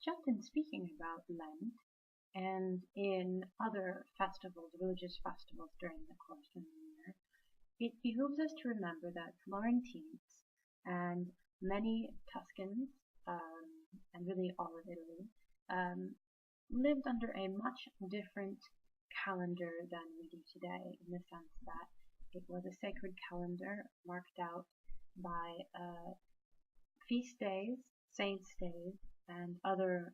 just in speaking about Lent and in other festivals, religious festivals during the course of the year, it behooves us to remember that Florentines and many Tuscans, and really all of Italy, um, lived under a much different calendar than we do today, in the sense that it was a sacred calendar marked out by feast days, saints' days, and other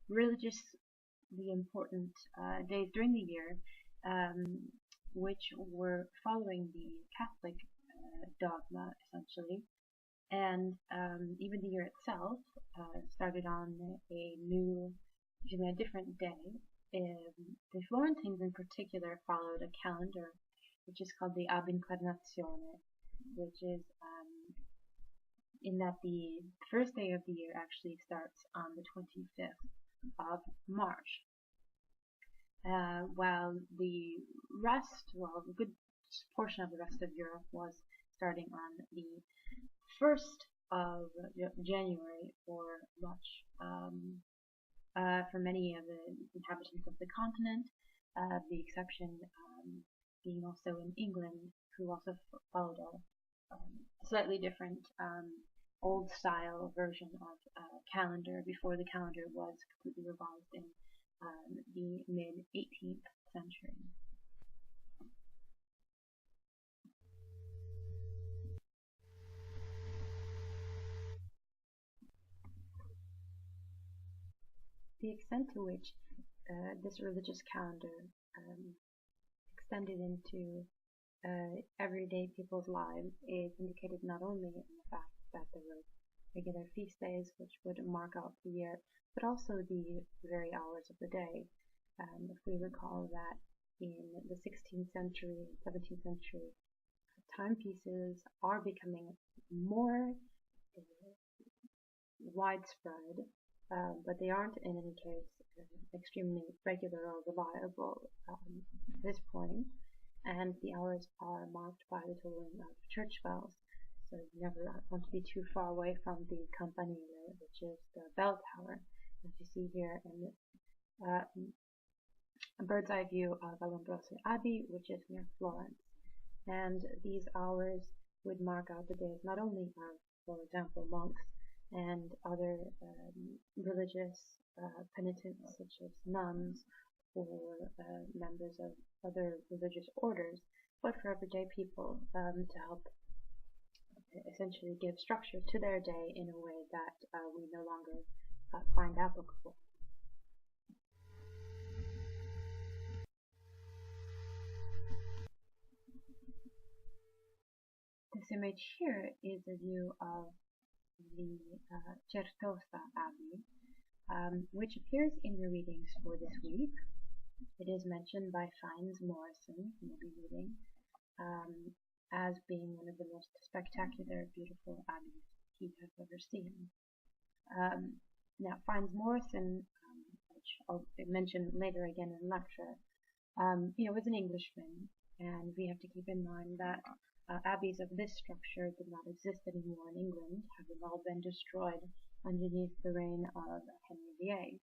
religiously important days during the year, um, which were following the Catholic dogma, essentially. And even the year itself started on a different day. The Florentines in particular followed a calendar which is called the Ab Incarnazione, which is in that the first day of the year actually starts on the 25th of March, while a good portion of the rest of Europe was starting on the 1st of January for many of the inhabitants of the continent, the exception being also in England, who also followed a slightly different old style version of calendar before the calendar was completely revised in the mid 18th century. The extent to which this religious calendar extended into everyday people's lives is indicated not only in the fact that there were regular feast days which would mark out the year, but also the very hours of the day. If we recall that in the 16th century, 17th century, timepieces are becoming more widespread, but they aren't in any case extremely regular or reliable at this point, and the hours are marked by the tolling of church bells, so you never want to be too far away from the campanile, which is the bell tower, as you see here in this bird's eye view of Vallombrosa Abbey, which is near Florence. And these hours would mark out the days not only of, for example, monks and other religious penitents such as nuns or members of other religious orders, but for everyday people to help essentially give structure to their day in a way that we no longer find applicable. This image here is a view of the Certosa Abbey, which appears in your readings for this week. It is mentioned by Fynes Moryson, who you'll be reading, as being one of the most spectacular, beautiful abbeys he has ever seen. Now, Fynes Moryson, which I'll mention later again in lecture, was an Englishman, and we have to keep in mind that abbeys of this structure did not exist anymore in England, having all been destroyed underneath the reign of Henry VIII.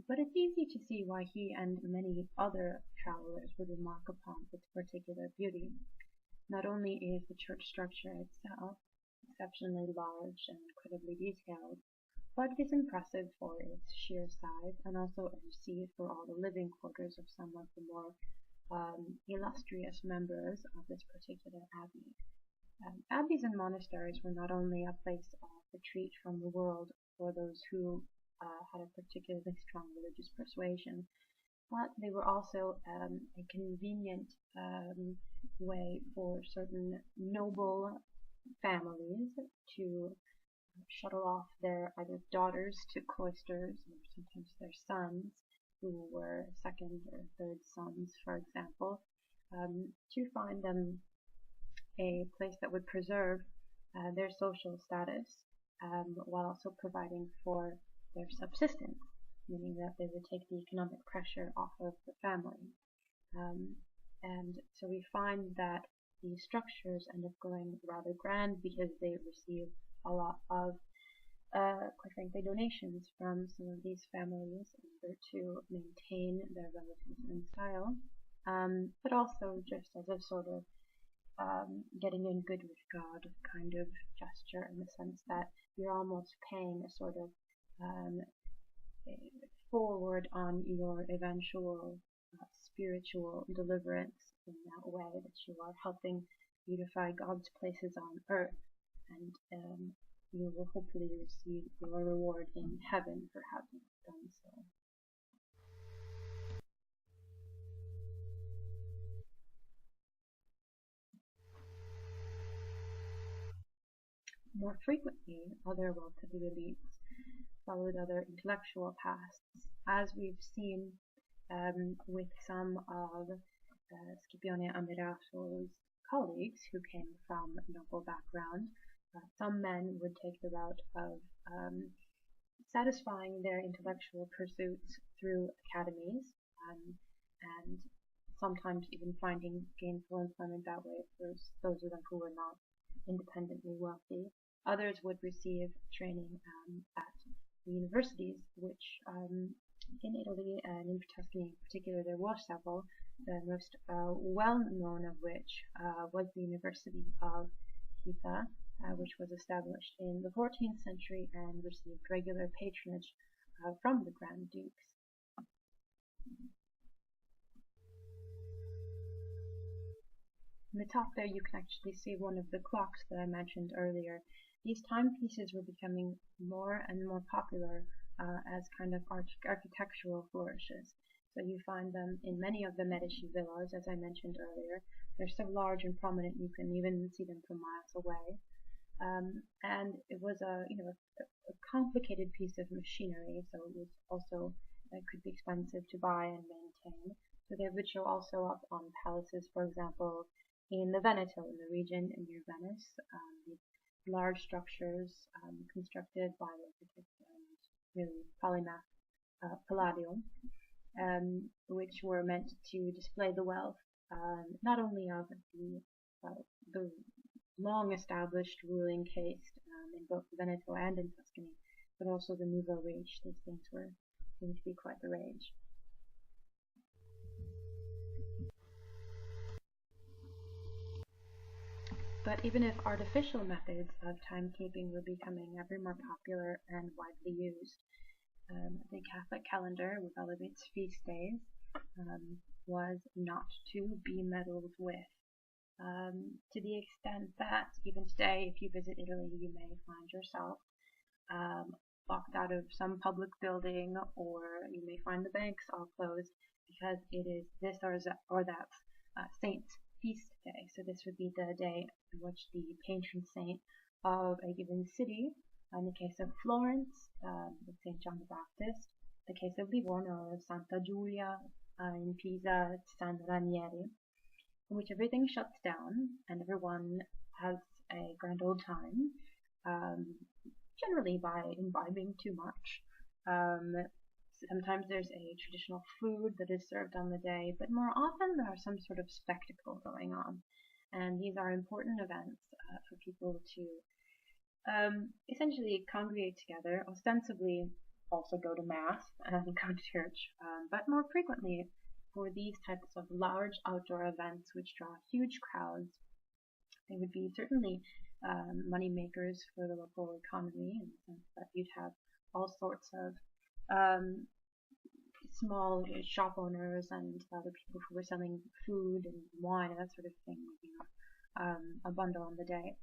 But it's easy to see why he and many other travelers would remark upon its particular beauty. Not only is the church structure itself exceptionally large and incredibly detailed, but it is impressive for its sheer size and also received for all the living quarters of some of the more illustrious members of this particular abbey. Abbeys and monasteries were not only a place of retreat from the world for those who had a particularly strong religious persuasion, but they were also a convenient way for certain noble families to shuttle off their either daughters to cloisters or sometimes their sons, who were second or third sons, for example, to find them a place that would preserve their social status while also providing for their subsistence, meaning that they would take the economic pressure off of the family. And so we find that these structures end up going rather grand because they receive a lot of quite frankly, donations from some of these families in order to maintain their relatives and style, but also just as a sort of getting in good with God kind of gesture, in the sense that you're almost paying a sort of forward on your eventual spiritual deliverance, in that way that you are helping beautify God's places on earth, and you will hopefully receive your reward in heaven for having done so. More frequently, other well-to-do elites followed other intellectual paths, as we've seen with some of Scipione Amirato's colleagues who came from noble background. Some men would take the route of satisfying their intellectual pursuits through academies, and sometimes even finding gainful employment that way for those of them who were not independently wealthy. Others would receive training at the universities, which in Italy and in Tuscany in particular there were several, the most well known of which was the University of Pisa, which was established in the 14th century and received regular patronage from the Grand Dukes. In the top there you can actually see one of the clocks that I mentioned earlier. These timepieces were becoming more and more popular as kind of architectural flourishes. So you find them in many of the Medici villas, as I mentioned earlier. They're so large and prominent you can even see them from miles away. And it was a complicated piece of machinery, so it was also could be expensive to buy and maintain. So they would show also up on palaces, for example, in the Veneto, in the region near Venice. These large structures constructed by the architect and really polymath Palladio, which were meant to display the wealth not only of the long-established ruling caste in both Veneto and in Tuscany, but also the nouveau riche. These things were going to be quite the rage. But even if artificial methods of timekeeping were becoming ever more popular and widely used, the Catholic calendar, with all of its feast days, was not to be meddled with. To the extent that even today, if you visit Italy, you may find yourself locked out of some public building, or you may find the banks all closed because it is this or that saint's feast day. So this would be the day in which the patron saint of a given city, in the case of Florence, with St. John the Baptist, the case of Livorno, Santa Giulia, in Pisa, San Ranieri, in which everything shuts down and everyone has a grand old time, generally by imbibing too much. Sometimes there's a traditional food that is served on the day, but more often there is some sort of spectacle going on. And these are important events for people to essentially congregate together, ostensibly also go to Mass and go to church, but more frequently for these types of large outdoor events which draw huge crowds. They would be certainly money makers for the local economy, in the sense that you'd have all sorts of small shop owners and other people who were selling food and wine and that sort of thing, a bundle on the day.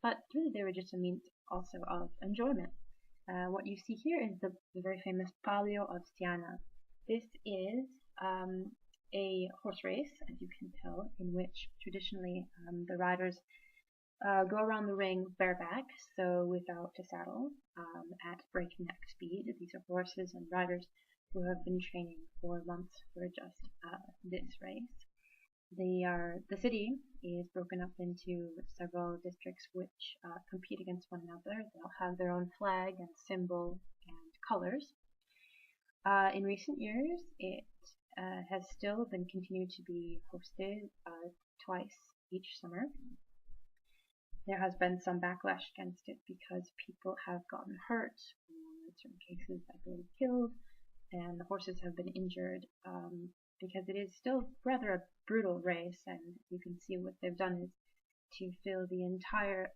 But really they were just a means also of enjoyment. What you see here is the very famous Palio of Siena. This is a horse race, as you can tell, in which traditionally the riders go around the ring bareback, so without a saddle, at breakneck speed. These are horses and riders who have been training for months for just this race. The city is broken up into several districts which compete against one another. They'll have their own flag and symbol and colors. In recent years, it has still been continued to be hosted twice each summer. there has been some backlash against it because people have gotten hurt, or in certain cases, I believe, killed, and the horses have been injured, because it is still rather a brutal race, and you can see what they've done is to fill the entire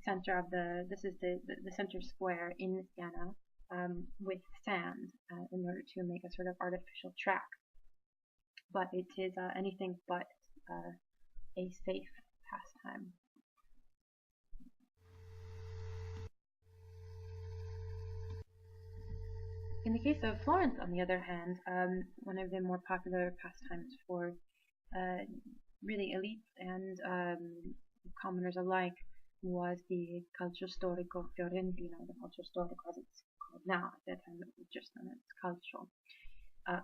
center of this is the center square in Siena, with sand, in order to make a sort of artificial track. But it is anything but a safe pastime. In the case of Florence, on the other hand, one of the more popular pastimes for really elites and commoners alike was the Calcio Storico Fiorentino, the Calcio Storico as it's called now. At that time it was just known as Calcio.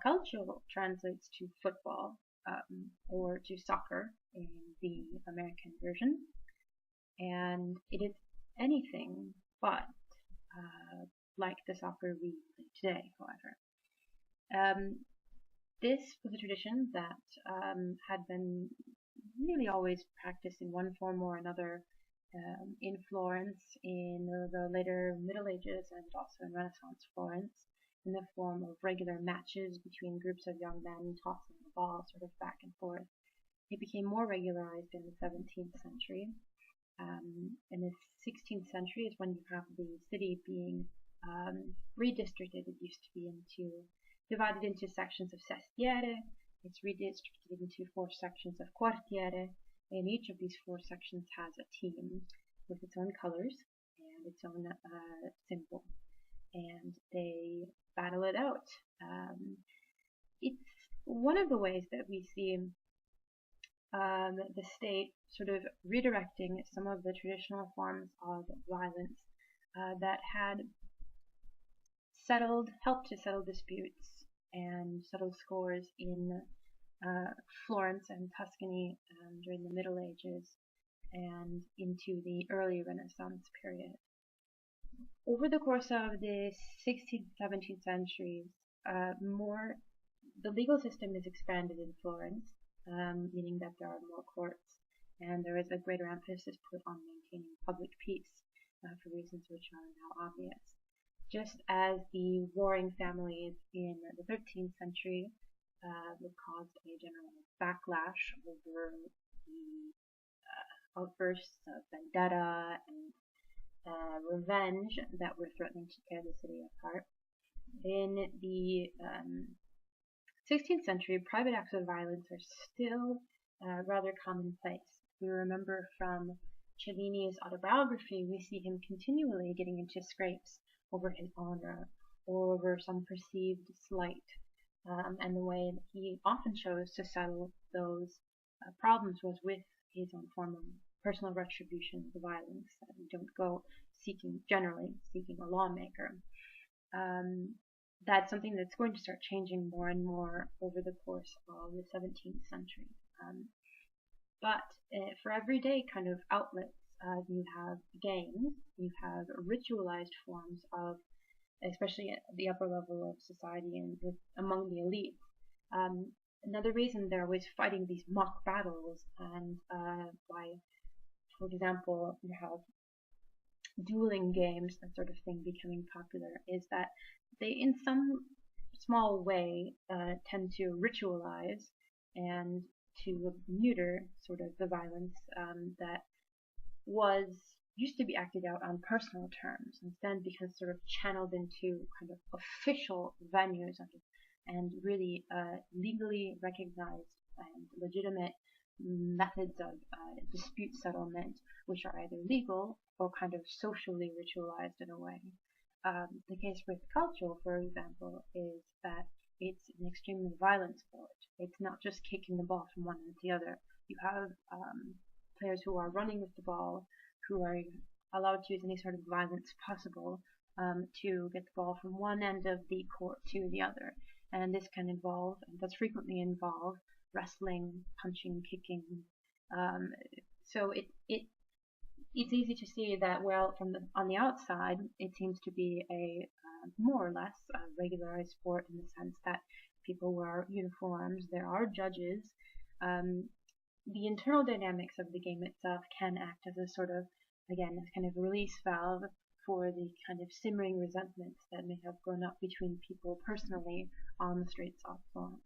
Calcio translates to football, or to soccer in the American version, and it is anything but like the soccer we play today, however. This was a tradition that had been nearly always practiced in one form or another in Florence in the later Middle Ages and also in Renaissance Florence, in the form of regular matches between groups of young men tossing the ball sort of back and forth. It became more regularized in the 17th century. In the 16th century is when you have the city being redistricted. It used to be divided into sections of sestiere. It's redistricted into 4 sections of quartiere, and each of these 4 sections has a team with its own colors and its own symbol, and they battle it out. It's one of the ways that we see the state sort of redirecting some of the traditional forms of violence that had helped to settle disputes and settle scores in Florence and Tuscany during the Middle Ages and into the early Renaissance period. Over the course of the 16th, 17th centuries, the legal system is expanded in Florence, meaning that there are more courts, and there is a greater emphasis put on maintaining public peace for reasons which are now obvious. Just as the warring families in the 13th century caused a general backlash over the outbursts of vendetta and revenge that were threatening to tear the city apart. In the 16th century, private acts of violence are still rather commonplace. We remember from Cellini's autobiography, we see him continually getting into scrapes over his honor or over some perceived slight, and the way that he often chose to settle those problems was with his own form of personal retribution of the violence. You don't go generally seeking a lawmaker. That's something that's going to start changing more and more over the course of the 17th century. But for everyday kind of outlets, you have games, you have ritualized forms of, especially at the upper level of society and among the elites. Another reason they're always fighting these mock battles, and for example, you have dueling games, that sort of thing becoming popular, is that they in some small way tend to ritualize and to neuter sort of the violence that used to be acted out on personal terms, and then becomes sort of channeled into kind of official venues and really legally recognized and legitimate methods of dispute settlement, which are either legal or kind of socially ritualized in a way. The case with Calcio, for example, is that it's an extremely violent sport. It's not just kicking the ball from one end to the other. You have players who are running with the ball, who are allowed to use any sort of violence possible to get the ball from one end of the court to the other. And this can involve, and does frequently involve, wrestling, punching, kicking. So it's easy to see that, well, on the outside, it seems to be a more or less regularized sport in the sense that people wear uniforms. There are judges. the internal dynamics of the game itself can act as a sort of, again, a kind of release valve for the kind of simmering resentments that may have grown up between people personally on the streets of Florence.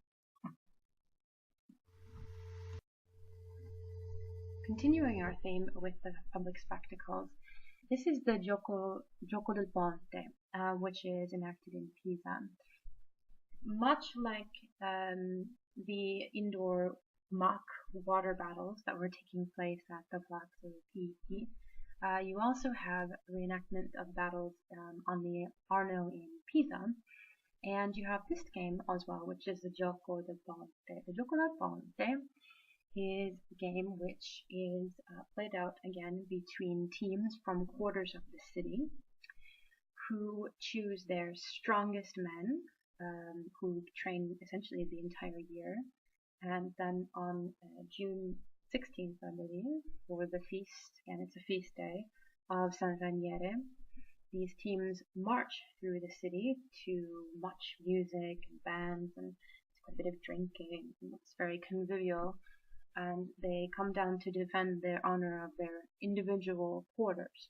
Continuing our theme with the public spectacles, this is the Gioco del Ponte, which is enacted in Pisa. Much like the indoor mock water battles that were taking place at the Palazzo Pitti, you also have reenactment of battles on the Arno in Pisa, and you have this game as well, which is the Gioco del Ponte. The Gioco del Ponte is a game which is played out again between teams from quarters of the city who choose their strongest men, who train essentially the entire year, and then on June 16th, I believe, for the feast, and it's a feast day, of San Raniere, these teams march through the city to much music and bands and quite a bit of drinking, and it's very convivial, and they come down to defend the honor of their individual quarters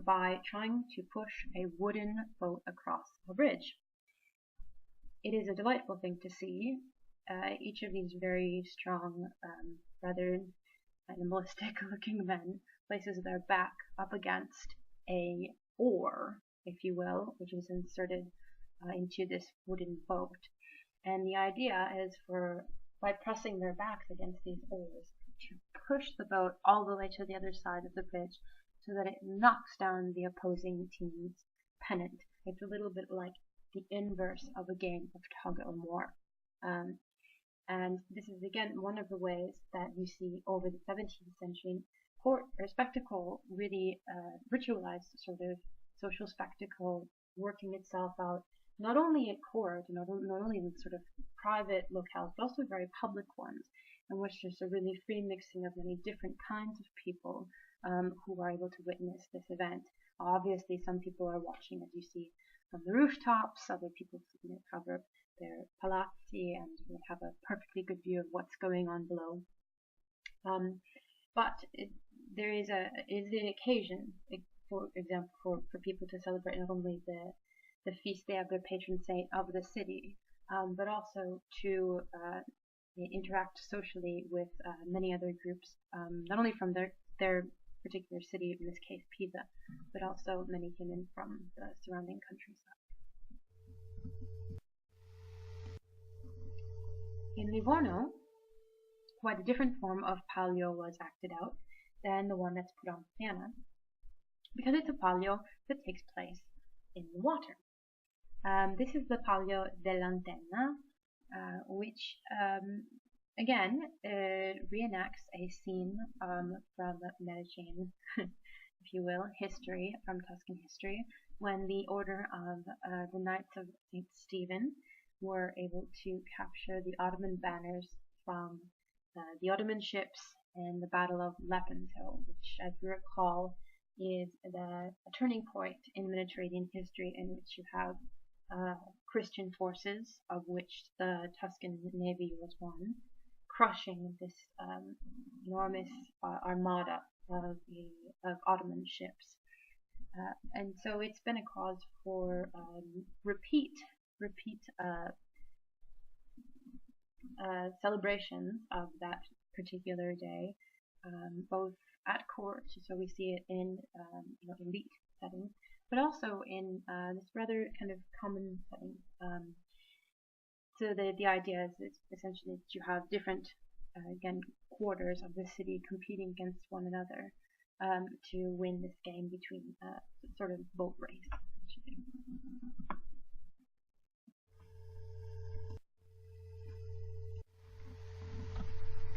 by trying to push a wooden boat across a bridge. It is a delightful thing to see. Each of these very strong, rather animalistic looking men places their back up against a oar, if you will, which is inserted into this wooden boat. And the idea is by pressing their backs against these oars, to push the boat all the way to the other side of the bridge so that it knocks down the opposing team's pennant. It's a little bit like the inverse of a game of tug of war. And this is again one of the ways that you see over the 17th century court or spectacle really ritualized sort of social spectacle working itself out not only at court, not only in sort of private locales, but also very public ones, in which there's a really free mixing of many different kinds of people who are able to witness this event. Obviously, some people are watching, as you see, from the rooftops, other people cover their palazzi and have a perfectly good view of what's going on below. But there is an occasion, for example, for people to celebrate not only the feast day of their patron saint of the city, but also to interact socially with many other groups, not only from their particular city, in this case Pisa, but also many came in from the surrounding countryside. In Livorno, quite a different form of palio was acted out than the one that's put on Siena, because it's a palio that takes place in the water. This is the Palio dell'Antenna, which again reenacts a scene from Medicene, if you will, history, from Tuscan history, when the order of the Knights of St. Stephen were able to capture the Ottoman banners from the Ottoman ships in the Battle of Lepanto, which, as we recall, is a turning point in Mediterranean history in which you have Christian forces, of which the Tuscan navy was one, crushing this enormous armada of Ottoman ships. And so it's been a cause for repeat celebrations of that particular day, both at court, so we see it in elite settings, but also in this rather kind of common setting. So the idea is essentially that you have different, again, quarters of the city competing against one another to win this game between sort of boat race.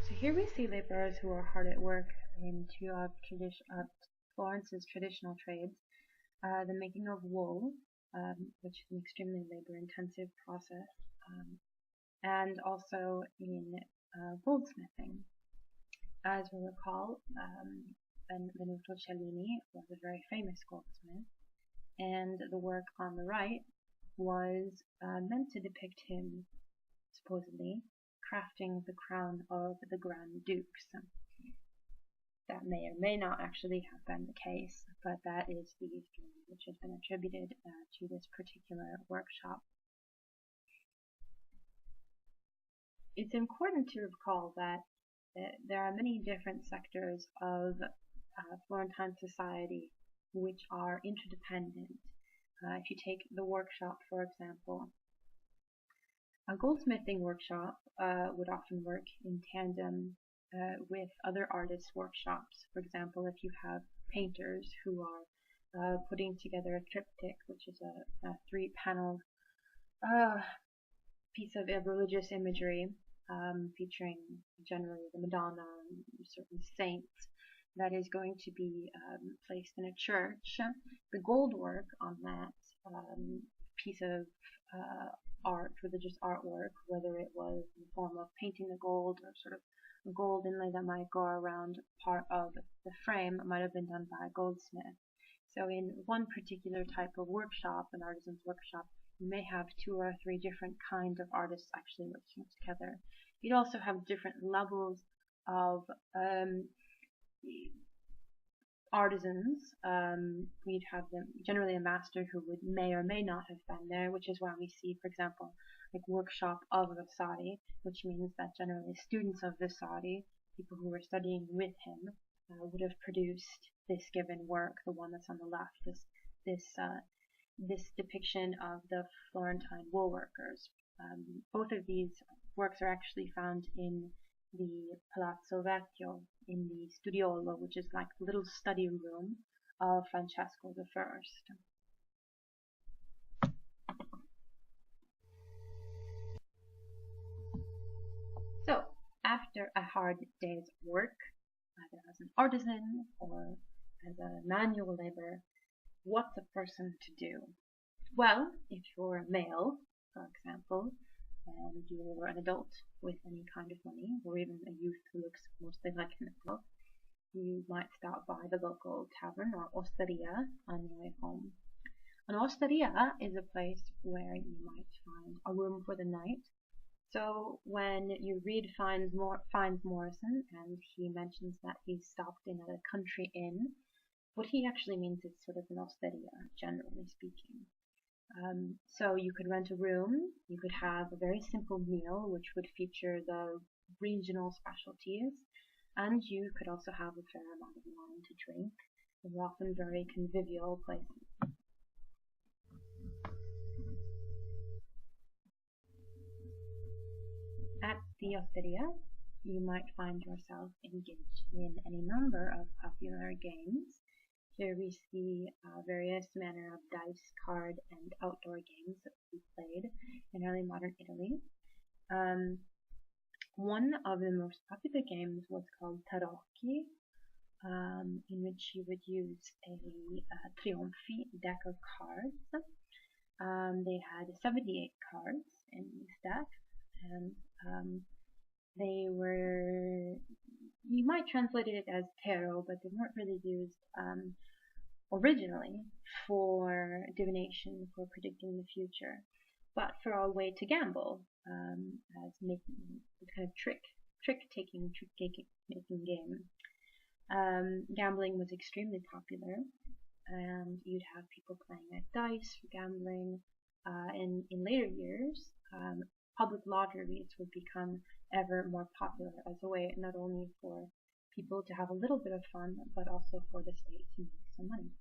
So here we see laborers who are hard at work in two of Florence's traditional trades, the making of wool, which is an extremely labor-intensive process, and also in goldsmithing. As we recall, Benvenuto Cellini was a very famous goldsmith, and the work on the right was meant to depict him, supposedly, crafting the crown of the Grand Dukes. That may or may not actually have been the case, but that is the story which has been attributed to this particular workshop. It's important to recall that there are many different sectors of Florentine society which are interdependent. If you take the workshop, for example, a goldsmithing workshop would often work in tandem with other artists' workshops. For example, if you have painters who are putting together a triptych, which is a three-panel piece of religious imagery featuring generally the Madonna and certain saints, that is going to be placed in a church. The gold work on that piece of art, religious artwork, whether it was in the form of painting the gold or sort of a gold inlay that might go around part of the frame, might have been done by a goldsmith. So in one particular type of workshop, an artisan's workshop, you may have 2 or 3 different kinds of artists actually working together. You'd also have different levels of artisans. We'd have them generally a master who may or may not have been there, which is why we see, for example, like workshop of Vasari, which means that generally students of Vasari, people who were studying with him, would have produced this given work, the one that's on the left, this depiction of the Florentine woolworkers. Both of these works are actually found in the Palazzo Vecchio, in the Studiolo, which is like the little study room of Francesco I. So, after a hard day's work, either as an artisan or as a manual laborer, what's a person to do? Well, if you're a male, for example, and you are an adult with any kind of money, or even a youth who looks mostly like an adult, you might stop by the local tavern or osteria on your way home. An osteria is a place where you might find a room for the night. So when you read Fynes Moryson and he mentions that he stopped in at a country inn, what he actually means is sort of an osteria, generally speaking. So you could rent a room, you could have a very simple meal which would feature the regional specialties, and you could also have a fair amount of wine to drink. They're often very convivial places. At the osteria, you might find yourself engaged in any number of popular games. Here we see various manner of dice, card, and outdoor games that we played in early modern Italy. One of the most popular games was called Tarocchi, in which you would use a Trionfi deck of cards. They had 78 cards in this deck, and they were, you might translate it as tarot, but they weren't really used originally for divination, for predicting the future, but for a way to gamble, as making this kind of trick-taking game. Gambling was extremely popular, and you'd have people playing at dice for gambling. In later years, public lotteries would become ever more popular as a way not only for people to have a little bit of fun, but also for the state to make some money.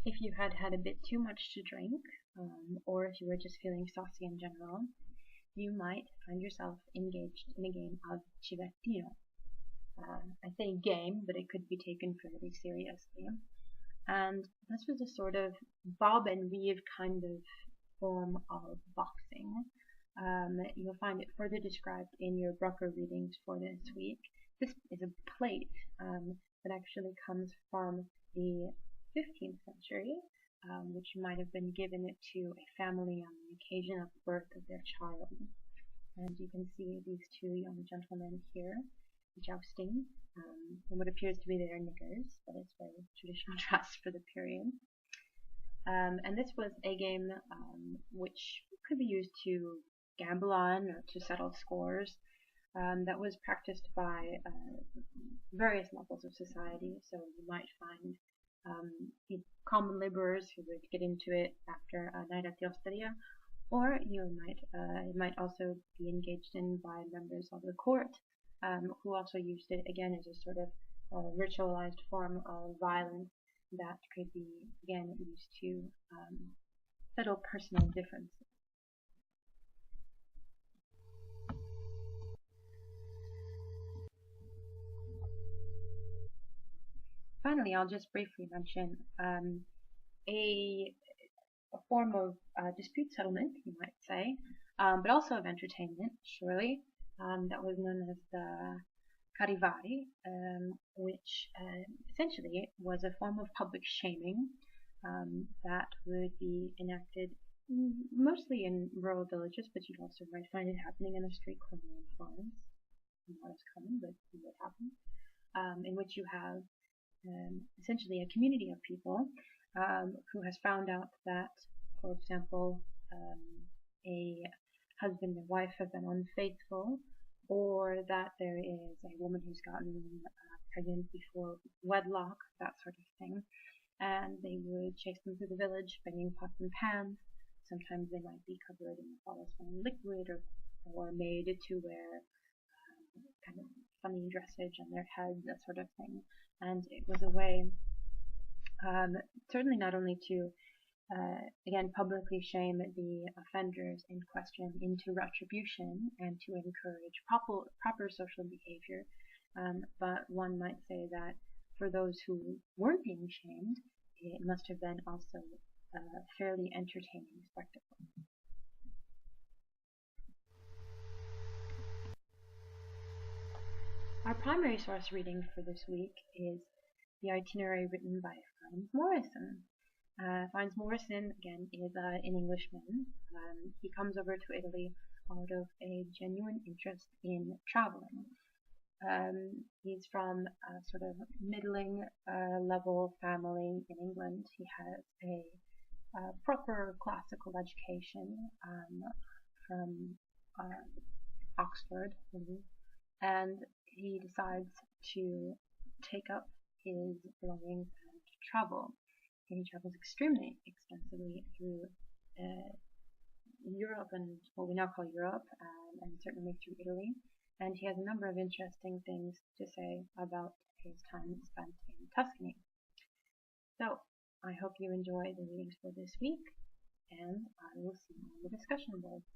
If you had had a bit too much to drink, or if you were just feeling saucy in general, you might find yourself engaged in a game of civettino. I say game, but it could be taken fairly seriously. And this was a sort of bob and weave kind of form of boxing. You'll find it further described in your Brucker readings for this week. This is a plate that actually comes from the 15th century, which might have been given to a family on the occasion of the birth of their child. And you can see these 2 young gentlemen here jousting in what appears to be their knickers, but it's very traditional dress for the period. And this was a game which could be used to gamble on or to settle scores. That was practiced by various levels of society. So you might find common laborers who would get into it after a night at the osteria, or it might also be engaged in by members of the court, who also used it again as a sort of ritualized form of violence that could be again used to settle personal differences. Finally, I'll just briefly mention a form of dispute settlement, you might say, but also of entertainment, surely, that was known as the Charivari, which essentially was a form of public shaming that would be enacted mostly in rural villages, but you also might find it happening in a street corner in Florence. Not as common, but it would happen, in which you have essentially a community of people who has found out that, for example, a husband and wife have been unfaithful, or that there is a woman who's gotten pregnant before wedlock, that sort of thing, and they would chase them through the village, banging pots and pans. Sometimes they might be covered in phosphorescent liquid, or made to wear kind of funny dressage on their heads, that sort of thing. And it was a way, certainly not only to again publicly shame the offenders in question into retribution and to encourage proper social behavior, but one might say that for those who weren't being shamed, it must have been also a fairly entertaining spectacle. Our primary source reading for this week is the itinerary written by Fynes Moryson. Fynes Moryson, again, is an Englishman. He comes over to Italy out of a genuine interest in traveling. He's from a sort of middling level family in England. He has a proper classical education from Oxford, and he decides to take up his belongings and travel. And he travels extremely extensively through Europe and what we now call Europe, and certainly through Italy. And he has a number of interesting things to say about his time spent in Tuscany. So, I hope you enjoy the readings for this week, and I will see you on the discussion boards.